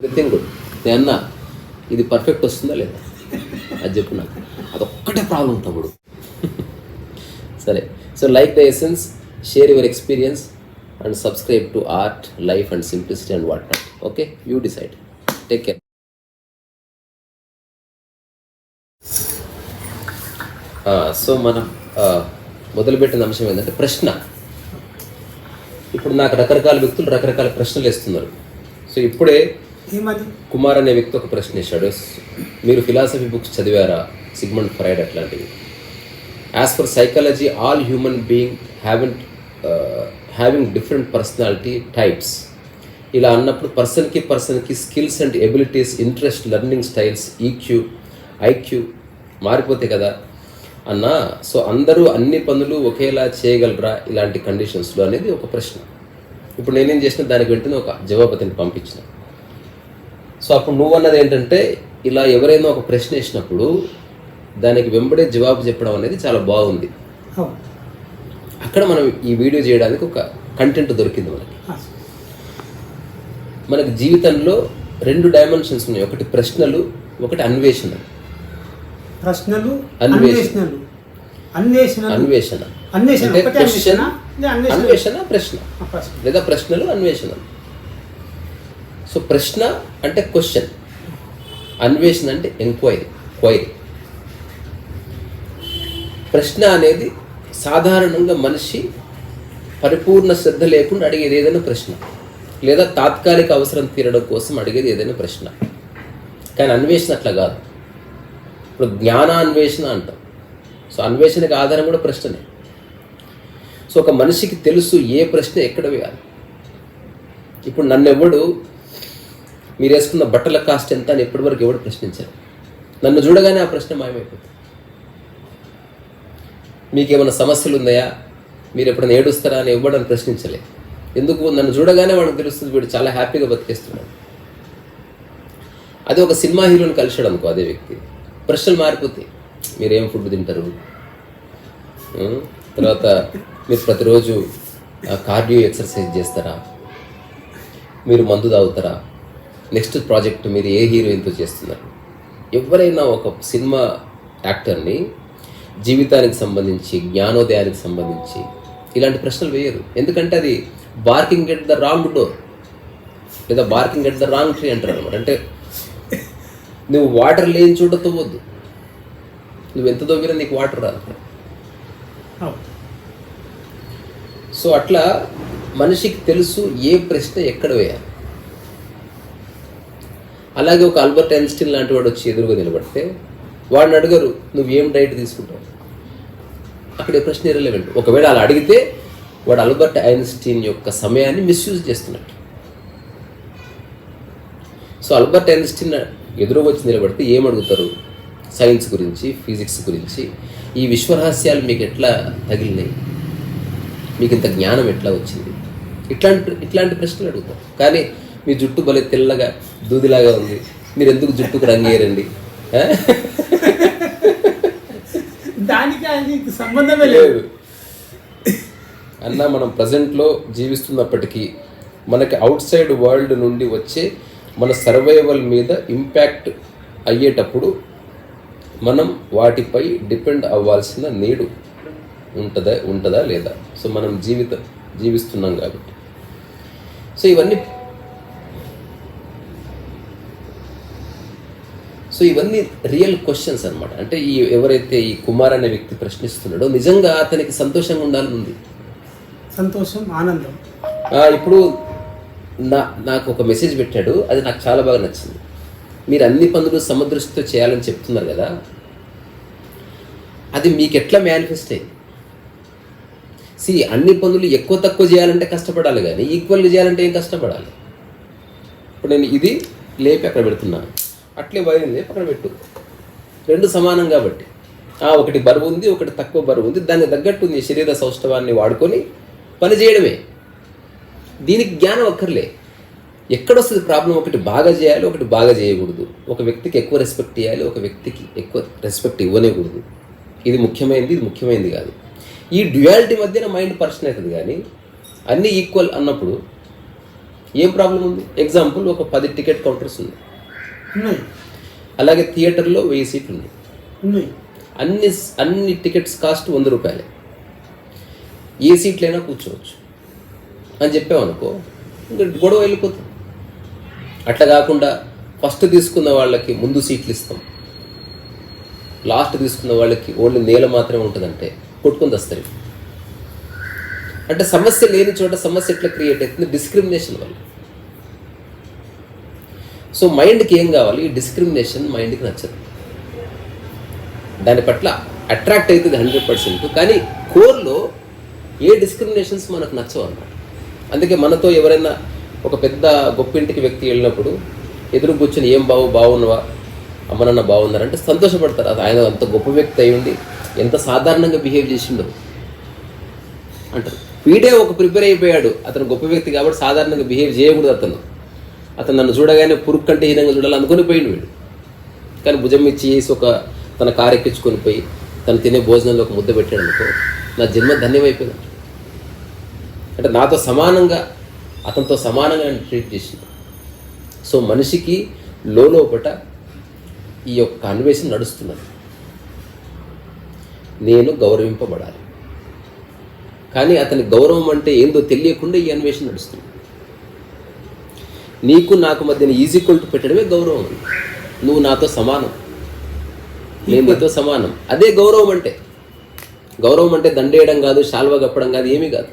Everything good. నేను అన్నా ఇది పర్ఫెక్ట్ వస్తుందా లేదా అది చెప్పు నాకు. అదొక్కటే ప్రాబ్లం తమ్ముడు. సరే, so like the essence, share your experience and subscribe to art, life and simplicity and what not. Okay, you decide. Take care. So మనం మొదలుపెట్టిన అంశం ఏంటంటే ప్రశ్న. ఇప్పుడు నాకు రకరకాల వ్యక్తులు రకరకాల ప్రశ్నలు వేస్తున్నారు. సో ఇప్పుడే కుమార్ అనే వ్యక్తి ఒక ప్రశ్న వేశాడు, మీరు ఫిలాసఫీ బుక్స్ చదివారా, సిగ్మండ్ ఫ్రాయిడ్ అట్లాంటివి. As for psychology all human being having different personality types. ఇలా అన్నప్పుడు పర్సన్కి skills and abilities, interest, learning styles, EQ, IQ మారిపోతాయి కదా అన్నా. సో అందరూ అన్ని పనులు ఒకేలా చేయగలరా ఇలాంటి కండిషన్స్లో అనేది ఒక ప్రశ్న. ఇప్పుడు నేనేం చేసిన, దానికి వెంటనే ఒక జవాబు అతనికి పంపించిన. సో అప్పుడు నువ్వు అన్నది ఏంటంటే, ఇలా ఎవరైనా ఒక ప్రశ్న వేసినప్పుడు దానికి వెంబడే జవాబు చెప్పడం అనేది చాలా బాగుంది. అక్కడ మనం ఈ వీడియో చేయడానికి ఒక కంటెంట్ దొరికింది మనకి జీవితంలో 2 డైమెన్షన్స్ ఉన్నాయి. ఒకటి ప్రశ్నలు, ఒకటి అన్వేషణ. ప్రశ్నలు, అన్వేషణ. ప్రశ్న లేదా ప్రశ్నలు, అన్వేషణ. సో ప్రశ్న అంటే క్వశ్చన్, అన్వేషణ అంటే క్వైరీ. ప్రశ్న అనేది సాధారణంగా మనిషి పరిపూర్ణ శ్రద్ధ లేకుండా అడిగేది ఏదైనా ప్రశ్న, లేదా తాత్కాలిక అవసరం తీరడం కోసం అడిగేది ఏదైనా ప్రశ్న. కానీ అన్వేషణ అట్లా కాదు. ఇప్పుడు జ్ఞానాన్వేషణ అంటాం. సో అన్వేషణకి ఆధారం కూడా ప్రశ్ననే. సో ఒక మనిషికి తెలుసు ఏ ప్రశ్న ఎక్కడ వేయాలి. ఇప్పుడు నన్నెవడు మీరు వేసుకున్న బట్టల కాస్ట్ ఎంత అని ఎప్పటివరకు ఎవడు ప్రశ్నించారు. నన్ను చూడగానే ఆ ప్రశ్న మాయమైపోతుంది. మీకేమైనా సమస్యలు ఉన్నాయా, మీరు ఎప్పుడైనా ఏడుస్తారా అని ఇవ్వడానికి ప్రశ్నించలే. ఎందుకు? నన్ను చూడగానే వాడికి తెలుస్తుంది వీడు చాలా హ్యాపీగా బతికేస్తున్నాడు. అదే ఒక సినిమా హీరోని కలిసాడు అనుకో, అదే వ్యక్తి, ప్రశ్నలు మారిపోతాయి. మీరేం ఫుడ్ తింటారు, తర్వాత మీరు ప్రతిరోజు కార్డియో ఎక్సర్సైజ్ చేస్తారా, మీరు మందు తాగుతారా, నెక్స్ట్ ప్రాజెక్ట్ మీరు ఏ హీరోయిన్తో చేస్తున్నారు. ఎవరైనా ఒక సినిమా యాక్టర్ని జీవితానికి సంబంధించి, జ్ఞానోదయానికి సంబంధించి ఇలాంటి ప్రశ్నలు వేయరు. ఎందుకంటే అది barking at the wrong door లేదా barking at the wrong tree అంటారు అనమాట. అంటే నువ్వు వాటర్ లేని చోట తవ్వద్దు, నువ్వు ఎంత తవ్వినా నీకు వాటర్ రాదు. సో అట్లా మనిషికి తెలుసు ఏ ప్రశ్న ఎక్కడ వేయాలి. అలాగే ఒక ఆల్బర్ట్ ఐన్స్టీన్ లాంటి వాడు వచ్చి ఎదురుగా నిలబడితే వాడిని అడగరు నువ్వు ఏం డైట్ తీసుకుంటావు, అక్కడే ప్రశ్న ఇర్రెలెవెంట్. ఒకవేళ అలా అడిగితే వాడు ఆల్బర్ట్ ఐన్స్టీన్ యొక్క సమయాన్ని మిస్యూజ్ చేస్తున్నట్టు. సో ఆల్బర్ట్ ఐన్స్టీన్ ఎదురుగా వచ్చి నిలబడితే ఏమడుగుతారు, సైన్స్ గురించి, ఫిజిక్స్ గురించి, ఈ విశ్వరహస్యాలు మీకు ఎట్లా తగిలినాయి, మీకు ఇంత జ్ఞానం ఎట్లా వచ్చింది, ఇట్లాంటి ప్రశ్నలు అడుగుతారు. కానీ మీ జుట్టు భలే తెల్లగా దూదిలాగా ఉంది, మీరు ఎందుకు జుట్టుకు రంగేయరండి, దానికి సంబంధమే లేదు అన్న. మనం ప్రజెంట్లో జీవిస్తున్నప్పటికీ మనకి అవుట్ సైడ్ వరల్డ్ నుండి వచ్చే మన సర్వైవల్ మీద ఇంపాక్ట్ అయ్యేటప్పుడు మనం వాటిపై డిపెండ్ అవ్వాల్సిన నీడు ఉంటుందా లేదా. సో మనం జీవిస్తున్నాం కాబట్టి. సో ఇవన్నీ రియల్ క్వశ్చన్స్ అనమాట. అంటే ఎవరైతే ఈ కుమార్ అనే వ్యక్తి ప్రశ్నిస్తున్నాడో నిజంగా అతనికి సంతోషంగా ఉండాలని ఉంది. సంతోషం, ఆనందం. ఇప్పుడు నాకు ఒక మెసేజ్ పెట్టాడు, అది నాకు చాలా బాగా నచ్చింది. మీరు అన్ని పనులు సమదృష్టితో చేయాలని చెప్తున్నారు కదా, అది మీకు ఎట్లా మేనిఫెస్ట్ అయింది? అన్ని పనులు ఎక్కువ తక్కువ చేయాలంటే కష్టపడాలి, కానీ ఈక్వల్గా చేయాలంటే ఏం కష్టపడాలి. ఇప్పుడు నేను ఇది లేపి అక్కడ పెడుతున్నాను, అట్లే వైరం లేపి అక్కడ పెట్టు, 2 సమానం కాబట్టి. ఒకటి బరువు ఉంది, ఒకటి తక్కువ బరువు ఉంది, దానికి తగ్గట్టు నీ శరీర సౌష్ఠవాన్ని వాడుకొని పని చేయడమే. దీనికి జ్ఞానం అక్కర్లే. ఎక్కడొస్తుంది ప్రాబ్లం? ఒకటి బాగా చేయాలి, ఒకటి బాగా చేయకూడదు. ఒక వ్యక్తికి ఎక్కువ రెస్పెక్ట్ ఇవ్వాలి, ఒక వ్యక్తికి ఎక్కువ రెస్పెక్ట్ ఇవ్వనేకూడదు. ఇది ముఖ్యమైనది, ఇది ముఖ్యమైనది కాదు. ఈ డ్యుయాలిటీ మధ్యన మైండ్ పర్సన్ అవుతుంది. కానీ అన్నీ ఈక్వల్ అన్నప్పుడు ఏం ప్రాబ్లం ఉంది? ఎగ్జాంపుల్, ఒక 10 టికెట్ కౌంటర్స్ ఉన్నాయి, ఉన్నాయి అలాగే థియేటర్లో 1000 సీట్లు ఉన్నాయి. ఉన్నాయి. అన్ని టికెట్స్ కాస్ట్ 100 రూపాయలే. ఏ సీట్లైనా కూర్చోవచ్చు అని చెప్పామనుకో, ఇంకా గొడవ వెళ్ళిపోతుంది. అట్లా కాకుండా ఫస్ట్ తీసుకున్న వాళ్ళకి ముందు సీట్లు ఇస్తాం, లాస్ట్ తీసుకున్న వాళ్ళకి ఓన్లీ నేల మాత్రమే ఉంటుందంటే కొట్టుకుని వస్తారు. అంటే సమస్య లేని చోట సమస్య ఎట్లా క్రియేట్ అవుతుంది? డిస్క్రిమినేషన్ వల్ల. సో మైండ్కి ఏం కావాలి? ఈ డిస్క్రిమినేషన్ మైండ్కి నచ్చదు, దాని పట్ల అట్రాక్ట్ అవుతుంది 100%. కానీ కోర్లో ఏ డిస్క్రిమినేషన్స్ మనకు నచ్చవు అన్నమాట. అందుకే మనతో ఎవరైనా ఒక పెద్ద గొప్పింటికి వ్యక్తి వెళ్ళినప్పుడు ఎదురు కూర్చొని ఏం బాగున్నావా, అమ్మనన్న బాగున్నారంటే సంతోషపడతారు. అది ఆయన అంత గొప్ప వ్యక్తి అయి ఉండి ఎంత సాధారణంగా బిహేవ్ చేసిండో అంటారు. వీడే ఒక ప్రిపేర్ అయిపోయాడు, అతను గొప్ప వ్యక్తి కాబట్టి సాధారణంగా బిహేవ్ చేయకూడదు. అతను నన్ను చూడగానే పురుగు కంటే హీనంగా చూడాలి అనుకుని పోయిండు వీడు. కానీ భుజం ఇచ్చి చేసి తన కారు ఎక్కించుకొని పోయి తను తినే భోజనంలో ఒక ముద్ద పెట్టాడు అనుకో, నా జన్మ ధన్యమైపోయింది. అంటే నాతో సమానంగా, అతనితో సమానంగా నేను ట్రీట్ చేసింది. సో మనిషికి లోపట ఈ యొక్క అన్వేషణ నడుస్తున్నది. నేను గౌరవింపబడాలి, కానీ అతని గౌరవం అంటే ఏందో తెలియకుండా ఈ అన్వేషణ నడుస్తుంది. నీకు నాకు మధ్యన ఈజీక్వల్ టు పెట్టడమే గౌరవం. నువ్వు నాతో సమానం, నేను నీతో సమానం, అదే గౌరవం అంటే. గౌరవం అంటే దండేయడం కాదు, శాల్వా కప్పడం కాదు, ఏమీ కాదు.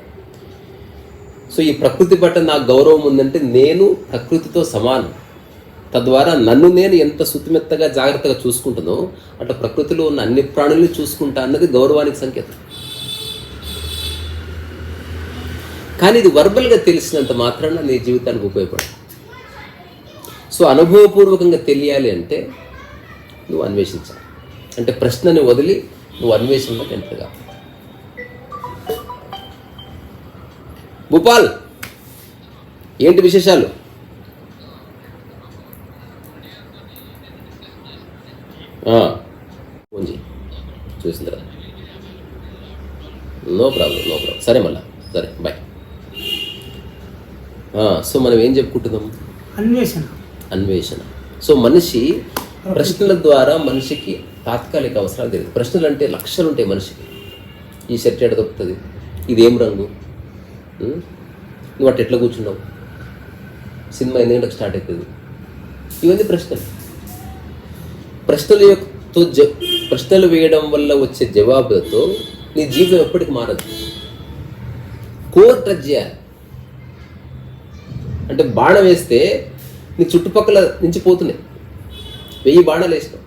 సో ఈ ప్రకృతి పట్ల నాకు గౌరవం ఉందంటే నేను ప్రకృతితో సమానం. తద్వారా నన్ను నేను ఎంత శుతిమెత్తగా జాగ్రత్తగా చూసుకుంటానో అట్లా ప్రకృతిలో ఉన్న అన్ని ప్రాణుల్ని చూసుకుంటా అన్నది గౌరవానికి సంకేతం. కానీ ఇది వర్బల్గా తెలిసినంత మాత్రాన నీ జీవితానికి ఉపయోగపడదు. సో అనుభవపూర్వకంగా తెలియాలి అంటే నువ్వు అన్వేషించాలి. అంటే ప్రశ్నని వదిలి నువ్వు అన్వేషణలోకి ఎంటర్ కావాలి. భూపాల్, ఏంటి విశేషాలు? ఫోన్ చేయి, చూసిన తర్వాత. No problem. సరే, మళ్ళా సరే, బాయ్. సో మనం ఏం చెప్పుకుంటున్నాం? అన్వేషణ. సో మనిషి ప్రశ్నల ద్వారా మనిషికి తాత్కాలిక అవసరాలు తెలియదు. ప్రశ్నలు అంటే లక్షలు ఉంటాయి మనిషికి. ఈ షర్ట్ ఎట్లా దొరుకుతుంది, ఇదేం రంగు, నువ్వు అట్ట ఎట్లా కూర్చున్నావు, సినిమా ఎన్ని గంటలకు స్టార్ట్ అవుతుంది, ఇవన్నీ ప్రశ్నలు వేయడం వల్ల వచ్చే జవాబులతో నీ జీవితం ఎప్పటికి మారదు. కోర్ టచ్ చేయాలి. అంటే బాణం వేస్తే నీ చుట్టుపక్కల నుంచి పోతున్నాయి, 1000 బాణాలు వేసినావు,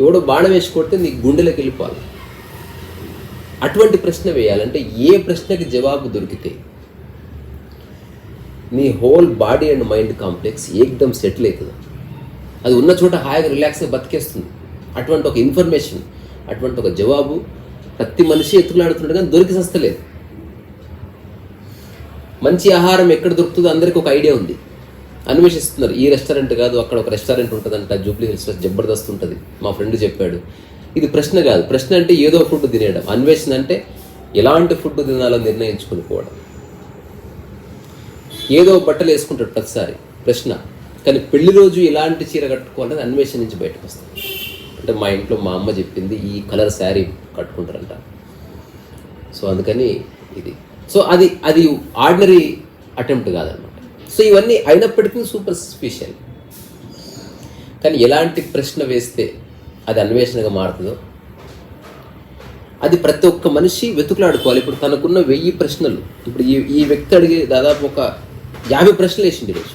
ఎవడో బాణం వేసి కొడితే నీ గుండెలకు వెళ్ళిపోవాలి. అటువంటి ప్రశ్న వేయాలంటే ఏ ప్రశ్నకి జవాబు దొరికితే నీ whole body and mind complex ఏకదం సెటిల్ అవుతుంది. అది ఉన్న చోట హాయిగా రిలాక్స్గా బతికేస్తుంది. అటువంటి ఒక ఇన్ఫర్మేషన్, అటువంటి ఒక జవాబు ప్రతి మనిషి ఎత్తుకులాడుతున్నాడు, కానీ దొరికి సస్తలేదు. మంచి ఆహారం ఎక్కడ దొరుకుతుందో అందరికీ ఒక ఐడియా ఉంది, అన్వేషిస్తున్నారు. ఈ రెస్టారెంట్ కాదు, అక్కడ ఒక రెస్టారెంట్ ఉంటుందంట, జూబ్లీ హిల్స్ జబర్దస్త్ ఉంటుంది, మా ఫ్రెండ్ చెప్పాడు. ఇది ప్రశ్న కాదు. ప్రశ్న అంటే ఏదో ఫుడ్ తినేయడం. అన్వేషణ అంటే ఎలాంటి ఫుడ్ తినాలో నిర్ణయించుకుని పోవడం. ఏదో బట్టలు వేసుకుంటాడు ప్రతిసారి, ప్రశ్న. కానీ పెళ్లి రోజు ఎలాంటి చీర కట్టుకోవాలని అన్వేషణ నుంచి బయటకు వస్తాం. అంటే మా ఇంట్లో మా అమ్మ చెప్పింది ఈ కలర్ శారీ కట్టుకుంటారంట, సో అందుకని ఇది. సో అది ఆర్డినరీ అటెంప్ట్ కాదనమాట. సో ఇవన్నీ అయినప్పటికీ సూపర్ఫిషియల్. కానీ ఎలాంటి ప్రశ్న వేస్తే అది అన్వేషణగా మారుతుందో అది ప్రతి ఒక్క మనిషి వెతుకులాడుకోవాలి. ఇప్పుడు తనకున్న 1000 ప్రశ్నలు, ఇప్పుడు ఈ వ్యక్తి అడిగి దాదాపు ఒక 50 ప్రశ్నలు వేసింది ఈరోజు.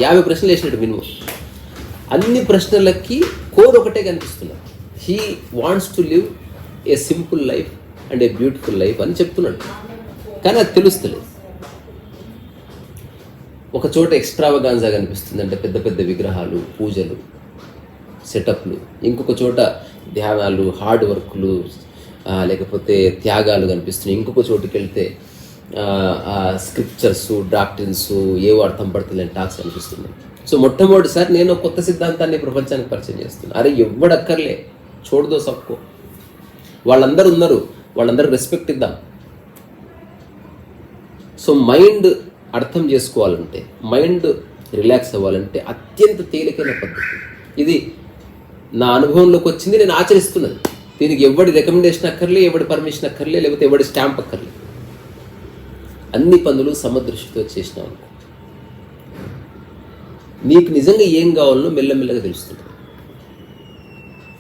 50 ప్రశ్నలు వేసినట్టు మినిమం. అన్ని ప్రశ్నలకి కోర్ ఒకటే కనిపిస్తున్నారు. He wants to live A simple life and a beautiful life అని చెప్తున్నాడు, కానీ అది తెలుస్తలేదు. ఒక చోట ఎక్స్ట్రావగాన్సా కనిపిస్తుంది, అంటే పెద్ద పెద్ద విగ్రహాలు, పూజలు, సెటప్లు. ఇంకొక చోట ధ్యానాలు, హార్డ్ వర్క్లు, లేకపోతే త్యాగాలు కనిపిస్తున్నాయి. ఇంకొక చోటుకి వెళ్తే స్క్రిప్చర్స్, డాక్టరీన్స్, ఏవో అర్థం పడుతుంది టాక్స్ కనిపిస్తున్నాయి. సో మొట్టమొదటిసారి నేను కొత్త సిద్ధాంతాన్ని ప్రపంచానికి పరిచయం చేస్తున్నాను. అరే ఎవ్వడక్కర్లే, చూడదో సబ్కో, వాళ్ళందరూ ఉన్నారు, వాళ్ళందరూ రెస్పెక్ట్ ఇద్దాం. సో మైండ్ అర్థం చేసుకోవాలంటే, మైండ్ రిలాక్స్ అవ్వాలంటే అత్యంత తేలికైన పద్ధతి ఇది. నా అనుభవంలోకి వచ్చింది, నేను ఆచరిస్తున్నది. దీనికి ఎవడి రికమెండేషన్ అక్కర్లే, ఎవడి పర్మిషన్ అక్కర్లే, లేకపోతే ఎవడి స్టాంప్ అక్కర్లే. అన్ని పనులు సమదృష్టితో చేసినావు అనుకో, నీకు నిజంగా ఏం కావాలనో మెల్లమెల్లగా తెలుస్తుంది.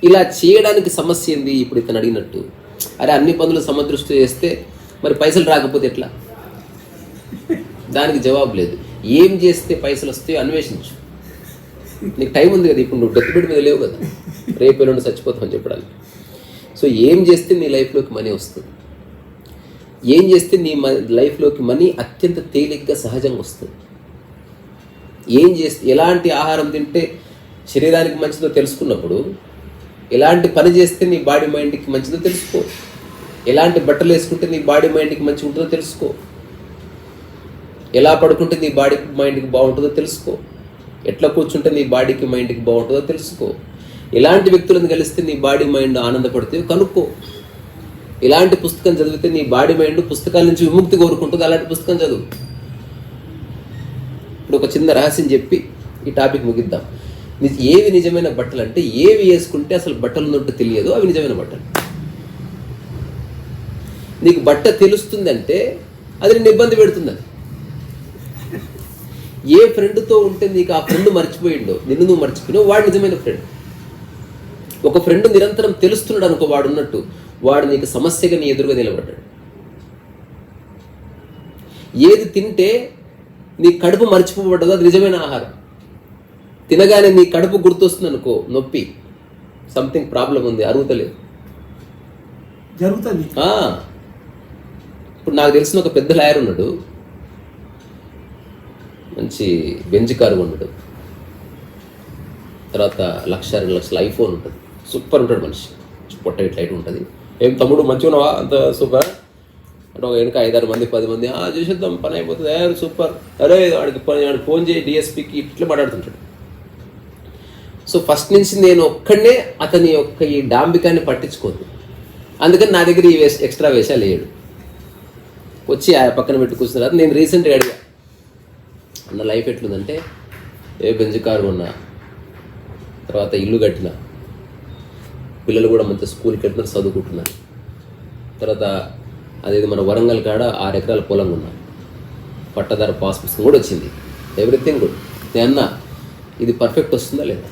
ఇలా చేయడానికి సమస్య ఏంది? ఇప్పుడు ఇతను అడిగినట్టు, అరే అన్ని పనులు సమదృష్టితో చేస్తే మరి పైసలు రాకపోతే ఎట్లా? దానికి జవాబు లేదు. ఏం చేస్తే పైసలు వస్తాయో అన్వేషించు. నీకు టైం ఉంది కదా, ఇప్పుడు నువ్వు డెత్ బెడ్ మీద లేవు కదా, రేపు ఎల్లుండి చచ్చిపోతావు అని చెప్పడానికి. సో ఏం చేస్తే నీ లైఫ్లోకి మనీ వస్తుంది, ఏం చేస్తే నీ లైఫ్లోకి మనీ అత్యంత తేలిగ్గా సహజంగా వస్తుంది, ఏం చేస్తే, ఎలాంటి ఆహారం తింటే శరీరానికి మంచిదో తెలుసుకున్నప్పుడు, ఎలాంటి పని చేస్తే నీ బాడీ మైండ్కి మంచిదో తెలుసుకో, ఎలాంటి బట్టలు వేసుకుంటే నీ బాడీ మైండ్కి మంచిగా ఉంటుందో తెలుసుకో, ఎలా పడుకుంటే నీ బాడీ మైండ్కి బాగుంటుందో తెలుసుకో, ఎట్లా కూర్చుంటే నీ బాడీకి మైండ్కి బాగుంటుందో తెలుసుకో, ఎలాంటి వ్యక్తులను కలిస్తే నీ బాడీ మైండ్ ఆనందపడితే కనుక్కో, ఎలాంటి పుస్తకం చదివితే నీ బాడీ మైండ్ పుస్తకాల నుంచి విముక్తి కోరుకుంటుంది అలాంటి పుస్తకం చదువు. ఇప్పుడు ఒక చిన్న రహస్యం చెప్పి ఈ టాపిక్ ముగిద్దాం. ఏవి నిజమైన బట్టలు అంటే, ఏవి వేసుకుంటే అసలు బట్టలు ఉన్నట్టు తెలియదు అవి నిజమైన బట్టలు. నీకు బట్ట తెలుస్తుందంటే అది నిన్ను ఇబ్బంది పెడుతుందని. ఏ ఫ్రెండ్తో ఉంటే నీకు ఆ ఫ్రెండ్ మర్చిపోయిండో, నిన్ను నువ్వు మర్చిపోయినావు, వాడు నిజమైన ఫ్రెండ్. ఒక ఫ్రెండ్ నిరంతరం తెలుస్తున్నాడు అనుకో, వాడు ఉన్నట్టు, వాడు నీకు సమస్యగా నీ ఎదురుగా నిలబడ్డాడు. ఏది తింటే నీ కడుపు మర్చిపోబడ్డదో అది నిజమైన ఆహారం. తినగానే నీ కడుపు గుర్తొస్తుంది అనుకో, నొప్పి, సంథింగ్ ప్రాబ్లం ఉంది, అరుగుతలేదు, జరుగుతుంది. ఇప్పుడు నాకు తెలిసిన ఒక పెద్ద లాయర్ ఉన్నాడు, మంచి బెంజ్ కారు ఉన్నాడు, తర్వాత 1,00,000 2,00,000 ఐఫోన్ ఉంటుంది, సూపర్ ఉంటాడు మనిషి, పొట్ట ఇట్లా ఇటు ఉంటుంది. ఏం తమ్ముడు మంచిగా ఉన్నావా, అంత సూపర్ అంటే, ఒక వెనుక 5-6 మంది 10 మంది చూసేద్దాం పని అయిపోతుంది, సూపర్, అరే వాడికి ఫోన్ చేయి డిఎస్పీకి, ఇట్లా మాట్లాడుతుంటాడు. సో ఫస్ట్ నుంచి నేను ఒక్కడనే అతని యొక్క ఈ డాంబికాన్ని పట్టించుకోదు, అందుకని నా దగ్గర ఈ ఎక్స్ట్రా వేషాలు వేయడు. వచ్చి ఆ పక్కన పెట్టి కూర్చున్నారు. నేను రీసెంట్గా అడిగా, అన్న లైఫ్ ఎట్లుందంటే, బెంజ్ కారు కొన్నా, తర్వాత ఇల్లు కట్టిన, పిల్లలు కూడా మంచి స్కూల్కి వెళ్తున్నారు, చదువుకుంటున్నారు, తర్వాత అదేది మన వరంగల్ కాడ 6 ఎకరాల పొలం ఉన్నా, పట్టదార పాస్ పుస్తకం కూడా వచ్చింది, ఎవ్రీథింగ్ గుడ్. నేను అన్నా ఇది పర్ఫెక్ట్ వస్తుందా లేదా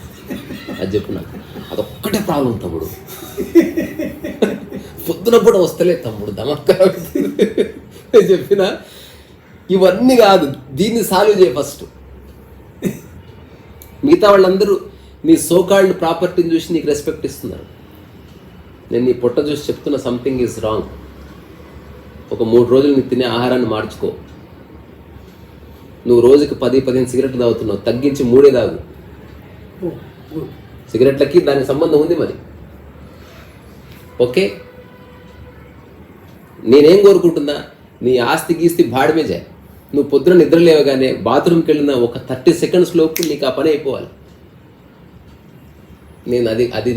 అది చెప్పు నాకు, అదొక్కటే ప్రాబ్లం తమ్ముడు, పొద్దున కూడా వస్తలేదు తమ్ముడు, దమక్క చెప్పిన. ఇవన్నీ కాదు, దీన్ని సాల్వ్ చేయ ఫస్ట్. మిగతా వాళ్ళందరూ నీ సోకాల్డ్ ప్రాపర్టీని చూసి నీకు రెస్పెక్ట్ ఇస్తున్నారు. నేను నీ పొట్ట చూసి చెప్తున్న సంథింగ్ ఈజ్ రాంగ్. ఒక 3 రోజులు నీ తినే ఆహారాన్ని మార్చుకో. నువ్వు రోజుకి 10-15 సిగరెట్లు తాగుతున్నావు, తగ్గించి 3 తాగు. సిగరెట్లకి దానికి సంబంధం ఉంది మరి. ఓకే, నేనేం కోరుకుంటున్నా, నీ ఆస్తి గీస్తి బాడమే చేయ. నువ్వు పొద్దున నిద్ర లేవగానే బాత్రూమ్కి వెళ్ళిన ఒక 30 సెకండ్స్ లోపు నీకు ఆ పని అయిపోవాలి. నేను అది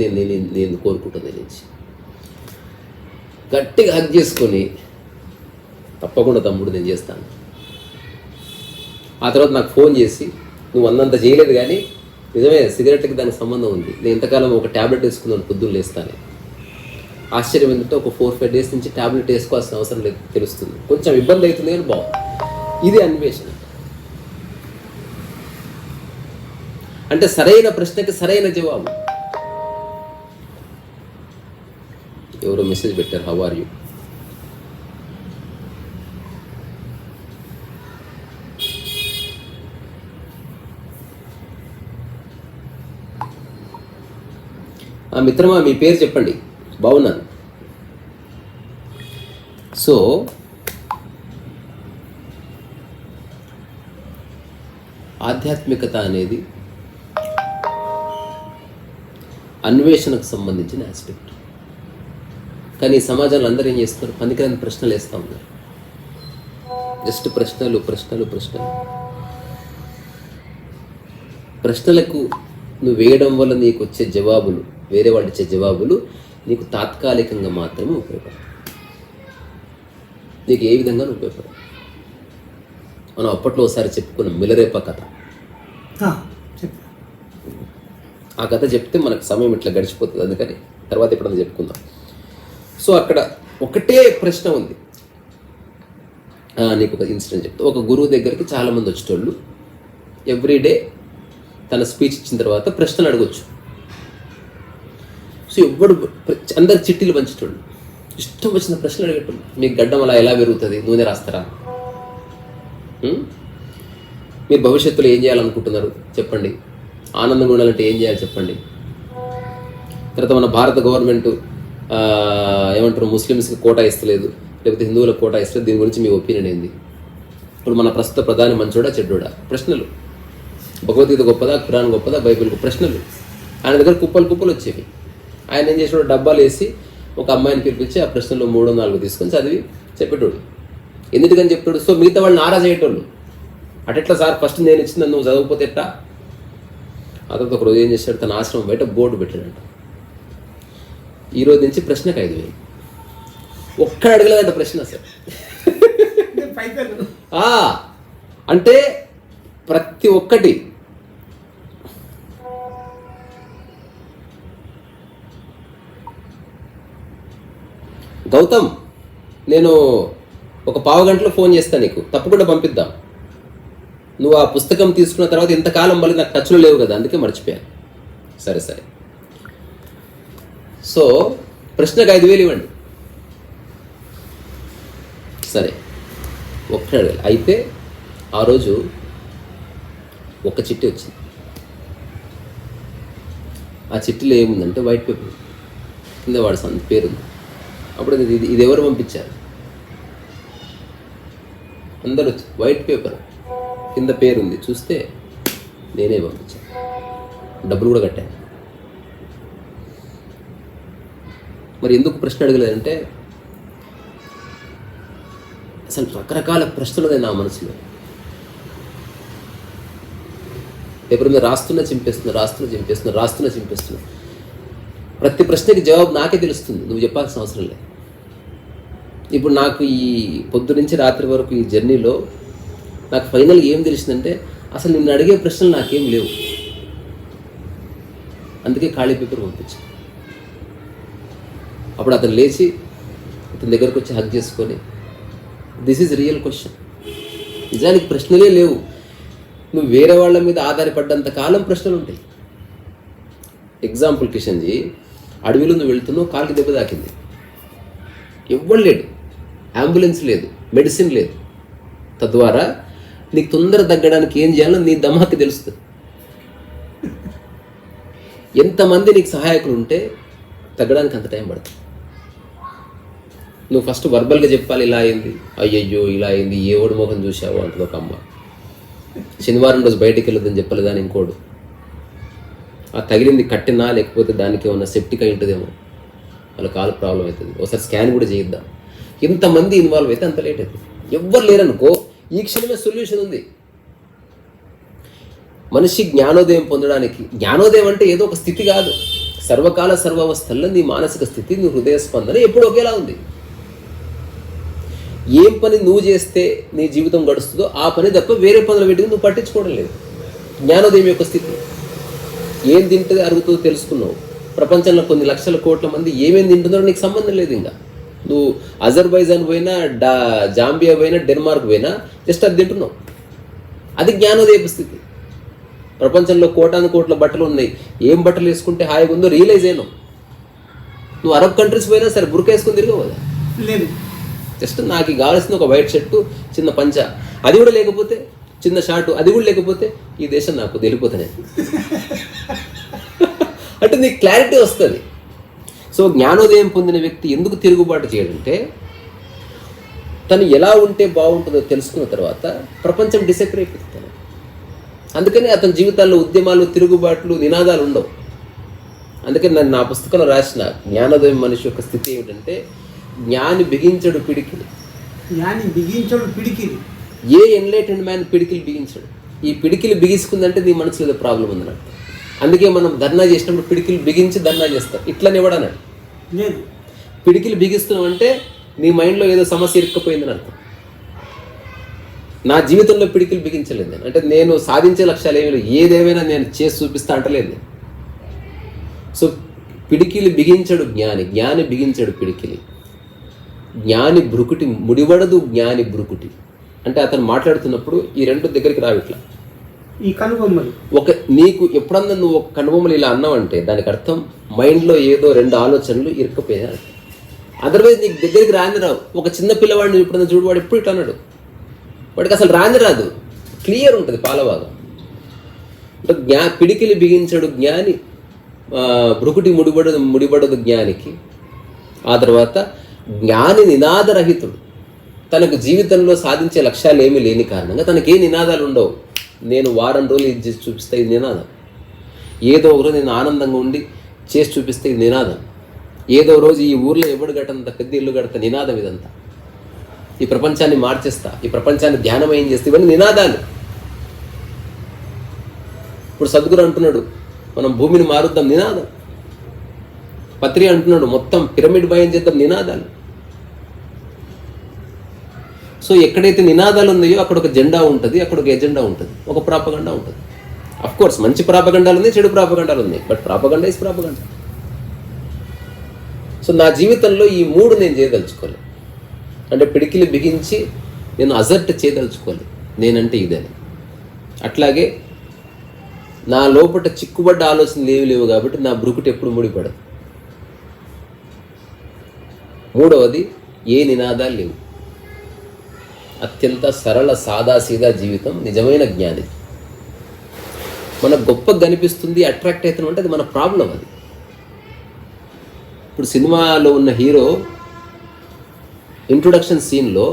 నేను కోరుకుంటున్నాను. నుంచి గట్టిగా హగ్ చేసుకొని, తప్పకుండా తమ్ముడు నేను చేస్తాను. ఆ తర్వాత నాకు ఫోన్ చేసి, నువ్వు అన్నంత చేయలేదు కానీ నిజమే సిగరెట్కి దానికి సంబంధం ఉంది, నేను ఇంతకాలం ఒక ట్యాబ్లెట్ వేసుకున్నాను పొద్దున్న లేస్తాను. ఆశ్చర్యం ఏంటంటే ఒక 4-5 డేస్ నుంచి ట్యాబ్లెట్ వేసుకోవాల్సిన అవసరం లేదు, తెలుస్తుంది. కొంచెం ఇబ్బంది అవుతుంది కానీ బాగుంది. ఇది అన్వేషణ అంటే, సరైన ప్రశ్నకి సరైన జవాబు. ఎవరో మెసేజ్ పెట్టారు, హౌ ఆర్ యూ. మిత్రమా మీ పేరు చెప్పండి. బాగున్నాను. సో ఆధ్యాత్మికత అనేది అన్వేషణకు సంబంధించిన ఆస్పెక్ట్. కానీ ఈ సమాజంలో అందరూ ఏం చేస్తారు, పనికిరాని ప్రశ్నలు వేస్తూ ఉన్నారు. జస్ట్ ప్రశ్నలు ప్రశ్నలు ప్రశ్నలు. ప్రశ్నలకు నువ్వు వేయడం వల్ల నీకు వచ్చే జవాబులు, వేరే వాళ్ళు ఇచ్చే జవాబులు నీకు తాత్కాలికంగా మాత్రమే ఉపయోగపడతాయి. నీకు ఏ విధంగా ఉపయోగపడదు. మనం అప్పట్లో ఒకసారి చెప్పుకున్నాం మిలరేప కథ. చెప్పు. ఆ కథ చెప్తే మనకు సమయం ఇట్లా గడిచిపోతుంది, అందుకని తర్వాత ఎప్పుడన్నా చెప్పుకుందాం. సో అక్కడ ఒకటే ప్రశ్న ఉంది. నీకు ఒక ఇన్సిడెంట్ చెప్తా. ఒక గురువు దగ్గరికి చాలామంది వచ్చేటోళ్ళు ఎవ్రీడే తన స్పీచ్ ఇచ్చిన తర్వాత ప్రశ్నలు అడగొచ్చు. సో అందరు చిట్టీలు పంచేటోళ్ళు, ఇష్టం వచ్చిన ప్రశ్నలు అడిగేటోళ్ళు. మీకు గడ్డం అలా ఎలా పెరుగుతుంది, నూనె రాస్తారా, మీరు భవిష్యత్తులో ఏం చేయాలనుకుంటున్నారు చెప్పండి, ఆనందంగా ఉండాలంటే ఏం చేయాలి చెప్పండి. తర్వాత మన భారత గవర్నమెంట్ ఏమంటారు ముస్లిమ్స్కి కోటా ఇస్తలేదు, లేకపోతే హిందువులకు కోటా ఇస్తలేదు, దీని గురించి మీ ఒపీనియన్ ఏంది. ఇప్పుడు మన ప్రస్తుత ప్రధాని మంచోడా చెడ్డోడా ప్రశ్నలు. భగవద్గీత గొప్పదా, ఖురాన్ గొప్పదా, బైబిల్కు ప్రశ్నలు. ఆయన దగ్గర కుప్పలు కుప్పలు వచ్చేవి. ఆయన ఏం చేసేవాడు, డబ్బాలు వేసి ఒక అమ్మాయిని పిలిపించి ఆ ప్రశ్నలో 3-4 తీసుకొని చదివి చెప్పేటోడు. ఎందుకని చెప్తాడు. సో మిగతా వాళ్ళు నారాజ్ అయ్యేటోళ్ళు. అటెట్లా సార్ ఫస్ట్ నేను ఇచ్చింది నువ్వు చదవకపోతే ఎట్టా. ఆ తర్వాత ఒకరోజు ఏం చేశాడు, తన ఆశ్రమం బయట బోర్డు పెట్టాడంట, ఈరోజు నుంచి ప్రశ్నకు 5,000. ఒక్కడ అడగలేదంట ప్రశ్న అసలు. అంటే ప్రతి ఒక్కటి గౌతమ్ నేను ఒక పావుగంటలో ఫోన్ చేస్తాను నీకు, తప్పకుండా పంపిద్దాం. నువ్వు ఆ పుస్తకం తీసుకున్న తర్వాత ఇంతకాలం మళ్ళీ నాకు టచ్లో లేవు కదా, అందుకే మర్చిపోయాను. సరే సరే. సో ప్రశ్నకు 5,000 ఇవ్వండి. సరే ఒక్కడే అడగాలి. అయితే ఆ రోజు ఒక చిట్టి వచ్చింది. ఆ చిట్టిలో ఏముందంటే వైట్ పేపర్ కింద వాడి సంత పేరుంది. అప్పుడు ఇది ఎవరు పంపించారు, అందరూ వచ్చి వైట్ పేపర్ కింద పేరుంది, చూస్తే నేనే పంపించాను, డబ్బులు కూడా కట్టాను. మరి ఎందుకు ప్రశ్న అడగలేదంటే అసలు రకరకాల ప్రశ్నలు ఉన్నాయి నా మనసులో. పేపర్ మీద రాస్తున్నా చింపేస్తున్నా. ప్రతి ప్రశ్నకి జవాబు నాకే తెలుస్తుంది, నువ్వు చెప్పాల్సిన అవసరం లేదు. ఇప్పుడు నాకు ఈ పొద్దు నుంచి రాత్రి వరకు ఈ జర్నీలో నాకు ఫైనల్గా ఏం తెలిసిందంటే అసలు నిన్ను అడిగే ప్రశ్నలు నాకేం లేవు. అందుకే ఖాళీ పేపర్ పంపించాను. అప్పుడు అతను లేచి అతని దగ్గరకు వచ్చి హగ్ చేసుకొని, దిస్ ఈజ్ రియల్ క్వశ్చన్. నిజానికి ప్రశ్నలే లేవు. నువ్వు వేరే వాళ్ళ మీద ఆధారపడ్డంత కాలం ప్రశ్నలు ఉంటాయి. ఎగ్జాంపుల్ కిషన్జీ, అడవిలో నువ్వు వెళ్తున్నావు, కాలుకి దెబ్బ తాకింది, ఎవ్వరు లేడు, అంబులెన్స్ లేదు, మెడిసిన్ లేదు. తద్వారా నీకు తొందర తగ్గడానికి ఏం చేయాలో నీ దమాకి తెలుస్తుంది. ఎంతమంది నీకు సహాయకులు ఉంటే తగ్గడానికి అంత టైం పడుతుంది. నువ్వు ఫస్ట్ వర్బల్గా చెప్పాలి, ఇలా అయింది, అయ్యయ్యో ఇలా అయింది, ఏ ఓడి ముఖం చూసావు అంటుంది ఒక అమ్మ. శనివారం రోజు బయటికి వెళ్ళొద్దని చెప్పలేదని ఇంకోడు. ఆ తగిలింది కట్టినా లేకపోతే దానికి ఏమన్నా సెప్టిక్ అయి ఉంటుందేమో, వాళ్ళ కాలు ప్రాబ్లం అవుతుంది, ఒకసారి స్కాన్ కూడా చేయిద్దాం. ఎంతమంది ఇన్వాల్వ్ అయితే అంత లేట్ అవుతుంది. ఎవ్వరు లేరనుకో, ఈ క్షణమే సొల్యూషన్ ఉంది. మనిషి జ్ఞానోదయం పొందడానికి, జ్ఞానోదయం అంటే ఏదో ఒక స్థితి కాదు, సర్వకాల సర్వావస్థల్లో నీ మానసిక స్థితి, నీ హృదయ స్పందన ఎప్పుడు ఒకేలా ఉంది. ఏం పని నువ్వు చేస్తే నీ జీవితం గడుస్తుందో ఆ పని తప్ప వేరే పనులు పెట్టుకుని నువ్వు పట్టించుకోవడం లేదు. జ్ఞానోదయం యొక్క స్థితి. ఏం తింటుంది అరుగుతుందో తెలుసుకున్నావు. ప్రపంచంలో కొన్ని లక్షల కోట్ల మంది ఏమేమి తింటుందో నీకు సంబంధం లేదు. ఇంకా నువ్వు అజర్బైజాన్ పోయినా, జాంబియా పోయినా, డెన్మార్క్ పోయినా జస్ట్ అది తింటున్నావు. అది జ్ఞానోదయపు స్థితి. ప్రపంచంలో కోటాను కోట్ల బట్టలు ఉన్నాయి, ఏం బట్టలు వేసుకుంటే హాయిగా ఉందో రియలైజ్ అయినావు. నువ్వు అరబ్ కంట్రీస్ పోయినా సరే బుర్క వేసుకొని తిరగవు కదా. లేదు, జస్ట్ నాకు కావాల్సిన ఒక వైట్ షర్టు, చిన్న పంచ, అది కూడా లేకపోతే, చిన్న షార్టు, అది కూడా లేకపోతే ఈ దేశం నాకు తెలిపోతానే. అంటే నీకు క్లారిటీ వస్తుంది. సో జ్ఞానోదయం పొందిన వ్యక్తి ఎందుకు తిరుగుబాటు చేయడంటే తను ఎలా ఉంటే బాగుంటుందో తెలుసుకున్న తర్వాత ప్రపంచం డిసెక్ట్ అయిపోతుంది. అందుకని అతని జీవితాల్లో ఉద్యమాలు, తిరుగుబాట్లు, నినాదాలు ఉండవు. అందుకని నేను నా పుస్తకంలో రాసిన జ్ఞానోదయం మనిషి యొక్క స్థితి ఏమిటంటే, జ్ఞాని బిగించడు పిడికిలి. ఏ ఎన్లైటెండ్ మ్యాన్ పిడికిలి బిగించడు. ఈ పిడికిలి బిగించుకుందంటే నీ మనసులో ఏదో ప్రాబ్లం ఉందన్నట్టు. అందుకే మనం ధర్నా చేసినప్పుడు పిడికిలు బిగించి ధర్నా చేస్తాం. ఇట్లనే ఇవ్వడన్నాడు. లేదు, పిడికిలు బిగిస్తున్నావు అంటే నీ మైండ్లో ఏదో సమస్య ఇరుక్కపోయిందని అర్థం. నా జీవితంలో పిడికిలు బిగించలేదు నేను. అంటే నేను సాధించే లక్ష్యాలు ఏమి లేవు, ఏదేమైనా నేను చేసి చూపిస్తా అంటలేదు నేను. సో పిడికిలి బిగించడు జ్ఞాని, జ్ఞాని బిగించడు పిడికిలి. జ్ఞాని బ్రుకుటి ముడివడదు, జ్ఞాని బ్రుకుటి. అంటే అతను మాట్లాడుతున్నప్పుడు ఈ రెండు దగ్గరికి రావు ఇట్లా. ఈ కనుబొమ్మలు నీకు ఎప్పుడన్నా నువ్వు ఒక కనుబొమ్మలు ఇలా అన్నావంటే దానికి అర్థం మైండ్లో ఏదో రెండు ఆలోచనలు ఇరుక్కుపోయాయి. అదర్వైజ్ నీకు దగ్గరికి రాని రావు. ఒక చిన్న పిల్లవాడిని ఎప్పుడన్నా చూడు, వాడు ఎప్పుడు ఇట్లా అన్నాడు, వాడికి అసలు రాని రాదు, క్లియర్ ఉంటుంది పాలవాదం. అంటే పిడికిలి బిగించడు జ్ఞాని, బ్రుకుటి ముడిపడదు జ్ఞానికి. ఆ తర్వాత జ్ఞాని నినాదరహితుడు. తనకు జీవితంలో సాధించే లక్ష్యాలు ఏమీ లేని కారణంగా తనకి ఏ నినాదాలు ఉండవు. నేను వారం రోజులు ఇది చేసి చూపిస్తే ఇది నినాదం, ఏదో ఒక రోజు నేను ఆనందంగా ఉండి చేసి చూపిస్తే ఇది నినాదం, ఏదో రోజు ఈ ఊర్లో ఎవడు కట్టంత పెద్ద ఇల్లు కడతా నినాదం, ఇదంతా ఈ ప్రపంచాన్ని మార్చేస్తా, ఈ ప్రపంచాన్ని ధ్యానమయం చేస్తే, ఇవన్నీ నినాదాలు. ఇప్పుడు సద్గురు అంటున్నాడు మనం భూమిని మారుద్దాం, నినాదం. పత్రి అంటున్నాడు మొత్తం పిరమిడ్ భయం చేద్దాం, నినాదాలు. సో ఎక్కడైతే నినాదాలు ఉన్నాయో అక్కడ ఒక జెండా ఉంటుంది, అక్కడ ఒక ఎజెండా ఉంటుంది, ఒక ప్రాపగండా ఉంటుంది. అఫ్కోర్స్ మంచి ప్రాపగండాలు ఉన్నాయి, చెడు ప్రాపగండాలు ఉన్నాయి, but propaganda is propaganda. So నా జీవితంలో ఈ మూడు నేను చేయదలుచుకోలేదు. అంటే పిడికిలి బిగించి నేను అజర్ట్ చేయదలుచుకోలేదు నేనంటే ఇదని. అట్లాగే నా లోపల చిక్కుబడ్డ ఆలోచనలు ఏమి లేవు కాబట్టి నా బ్రుకుటి ఎప్పుడు ముడిపడదు. మూడవది, ఏ నినాదాలు లేవు. అత్యంత సరళ సాదాసీదా జీవితం నిజమైన జ్ఞాని. మనకు గొప్పగా కనిపిస్తుంది, అట్రాక్ట్ అవుతున్నాం అంటే అది మన ప్రాబ్లం. అది ఇప్పుడు సినిమాలో ఉన్న హీరో ఇంట్రొడక్షన్ సీన్లో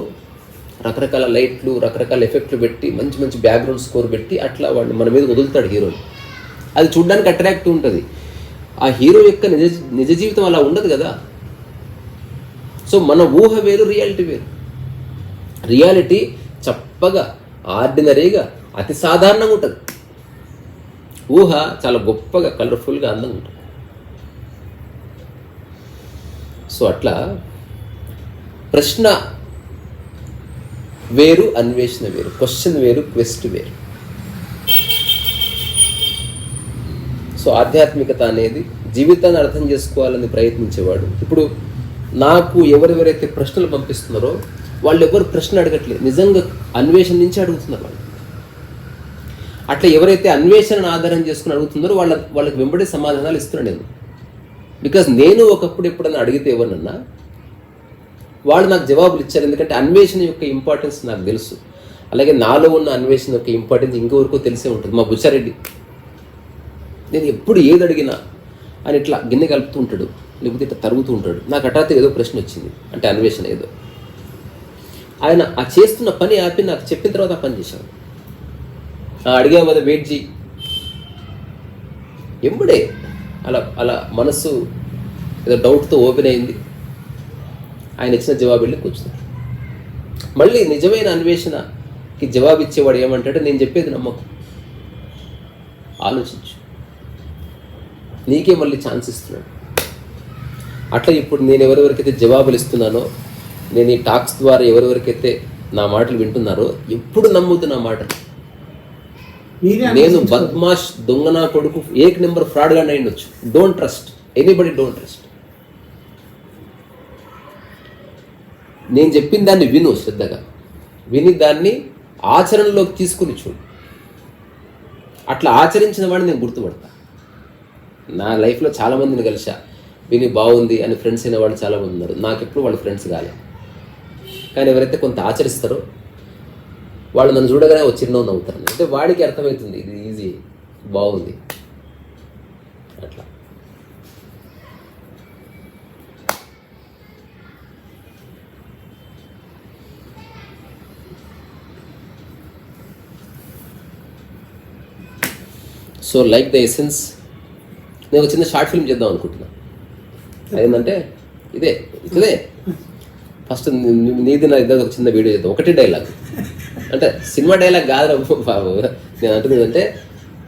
రకరకాల లైట్లు, రకరకాల ఎఫెక్ట్లు పెట్టి మంచి మంచి బ్యాక్గ్రౌండ్ స్కోర్ పెట్టి అట్లా వాడిని మన మీద వదులుతాడు హీరోని. అది చూడడానికి అట్రాక్టివ్ ఉంటుంది. ఆ హీరో యొక్క నిజ జీవితం అలా ఉండదు కదా. సో మన ఊహ వేరు, రియాలిటీ వేరు. రియాలిటీ చప్పగా, ఆర్డినరీగా, అతి సాధారణంగా ఉంటుంది. ఊహ చాలా గొప్పగా, కలర్ఫుల్గా, అందంగా ఉంటుంది. సో అట్లా ప్రశ్న వేరు, అన్వేషణ వేరు. క్వశ్చన్ వేరు, క్వెస్ట్ వేరు. సో ఆధ్యాత్మికత అనేది జీవితాన్ని అర్థం చేసుకోవాలని ప్రయత్నించేవాడు. ఇప్పుడు నాకు ఎవరెవరైతే ప్రశ్నలు పంపిస్తున్నారో వాళ్ళు ఎవరు ప్రశ్న అడగట్లేదు, నిజంగా అన్వేషణ నుంచి అడుగుతున్నారు వాళ్ళు. అట్లా ఎవరైతే అన్వేషణను ఆధారం చేసుకుని అడుగుతున్నారో వాళ్ళకి వెంబడే సమాధానాలు ఇస్తున్నాను నేను. బికాజ్ నేను ఒకప్పుడు ఎప్పుడన్నా అడిగితే ఎవరినన్నా వాళ్ళు నాకు జవాబులు ఇచ్చారు. ఎందుకంటే అన్వేషణ యొక్క ఇంపార్టెన్స్ నాకు తెలుసు. అలాగే నాలో ఉన్న అన్వేషణ యొక్క ఇంపార్టెన్స్ ఇంకొకరికో తెలిసే ఉంటుంది. మా బుచ్చారెడ్డి నేను ఎప్పుడు ఏది అడిగినా ఆయన ఇట్లా గిన్నె కలుపుతూ ఉంటాడు, లేకపోతే ఇట్లా తరుగుతూ ఉంటాడు. నాకు హఠాత్తు ఏదో ప్రశ్న వచ్చింది అంటే అన్వేషణ ఏదో. ఆయన ఆ చేస్తున్న పని ఆపి నాకు చెప్పిన తర్వాత ఆ పని చేశాను. అడిగా కదా వెయిట్ చేయి, ఎంబడే అలా అలా మనసు ఏదో డౌట్తో ఓపెన్ అయింది. ఆయన ఇచ్చిన జవాబు వెళ్ళి కూర్చున్నాడు. మళ్ళీ నిజమైన అన్వేషణకి జవాబు ఇచ్చేవాడు ఏమంటాడు, నేను చెప్పేది నమ్మకం, ఆలోచించు, నీకే మళ్ళీ ఛాన్స్ ఇస్తున్నాడు. అట్లా ఇప్పుడు నేను ఎవరెవరికైతే జవాబులు ఇస్తున్నానో, నేను ఈ టాక్స్ ద్వారా ఎవరెవరికైతే నా మాటలు వింటున్నారో ఎప్పుడు నమ్ముతున్నా మాటలు. నేను బద్మాష్, దొంగనా కొడుకు, ఏక్ నెంబర్ ఫ్రాడ్గా అయ్యుండొచ్చు. Don't trust anybody, don't trust. నేను చెప్పిన దాన్ని విను, శ్రద్ధగా విని దాన్ని ఆచరణలోకి తీసుకుని చూడు. అట్లా ఆచరించిన వాడిని నేను గుర్తుపడతా. నా లైఫ్లో చాలామందిని కలిసా, విని బాగుంది అని ఫ్రెండ్స్ అయిన వాళ్ళు చాలామంది ఉన్నారు. నాకు ఎప్పుడు వాళ్ళు ఫ్రెండ్స్ కాలే. కానీ ఎవరైతే కొంత ఆచరిస్తారో వాళ్ళు నన్ను చూడగానే ఒక చిరునవ్వు నవ్వుతారు. అంటే వాడికి అర్థమవుతుంది ఇది ఈజీ, బాగుంది. అట్లా సో లైక్ ద ఎసెన్స్. నేను ఒక చిన్న షార్ట్ ఫిల్మ్ చేద్దాం అనుకుంటున్నా. అదేంటంటే ఇదే ఫస్ట్ నీది నా ఇద్దరు ఒక చిన్న వీడియో చేద్దాం, ఒకటే డైలాగ్. అంటే సినిమా డైలాగ్ కాదు బాబు, నేను అంటున్నది అంటే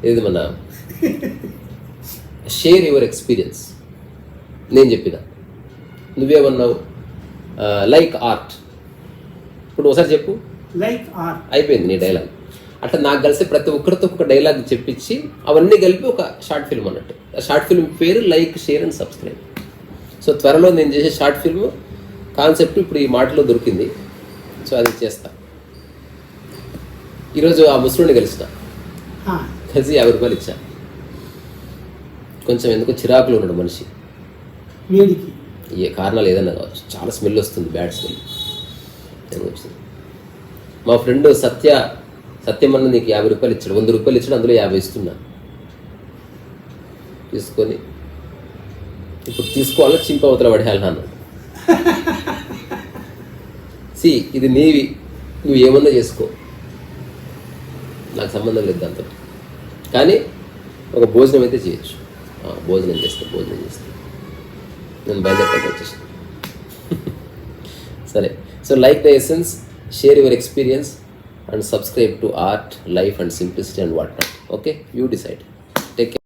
ఇది మన షేర్ యువర్ ఎక్స్పీరియన్స్. నేను చెప్పిన నువ్వేమన్నావు, లైక్ ఆర్ట్. ఇప్పుడు ఒకసారి చెప్పు, లైక్ ఆర్ అయిపోయింది నీ డైలాగ్. అట్లా నాకు కలిసి ప్రతి ఒక్కరితో ఒక డైలాగ్ చెప్పించి అవన్నీ కలిపి ఒక షార్ట్ ఫిల్మ్ అన్నట్టు. ఆ షార్ట్ ఫిల్మ్ పేరు like, share and subscribe. So త్వరలో నేను చేసే షార్ట్ ఫిల్మ్ కాన్సెప్ట్ ఇప్పుడు ఈ మాటలో దొరికింది. సో అది చేస్తా. ఈరోజు ఆ ముసలుని కలిసిన, కలిసి 50 రూపాయలు ఇచ్చా. కొంచెం ఎందుకో చిరాకులో ఉన్నాడు మనిషి. వేడికి ఏ కారణాలు ఏదన్నా కావచ్చు, చాలా స్మెల్ వస్తుంది, బ్యాడ్ స్మెల్ వచ్చింది. మా ఫ్రెండ్ సత్యమన్న నీకు 50 రూపాయలు ఇచ్చాడు, 100 రూపాయలు ఇచ్చాడు, అందులో 50 ఇస్తున్నా. తీసుకొని ఇప్పుడు తీసుకోవాలని చింపవతల పడేయాలి అన్నాడు. ఇది నీవి, నువ్వు ఏమన్నా చేసుకో, నాకు సంబంధం లేదు దాంతో. కానీ ఒక భోజనం అయితే చేయొచ్చు. భోజనం చేస్తా. నేను బయలుదేరి వచ్చేసాను. సరే. So like the essence, share your experience and subscribe to Art, Life and Simplicity and whatnot. Okay, you decide. Take care.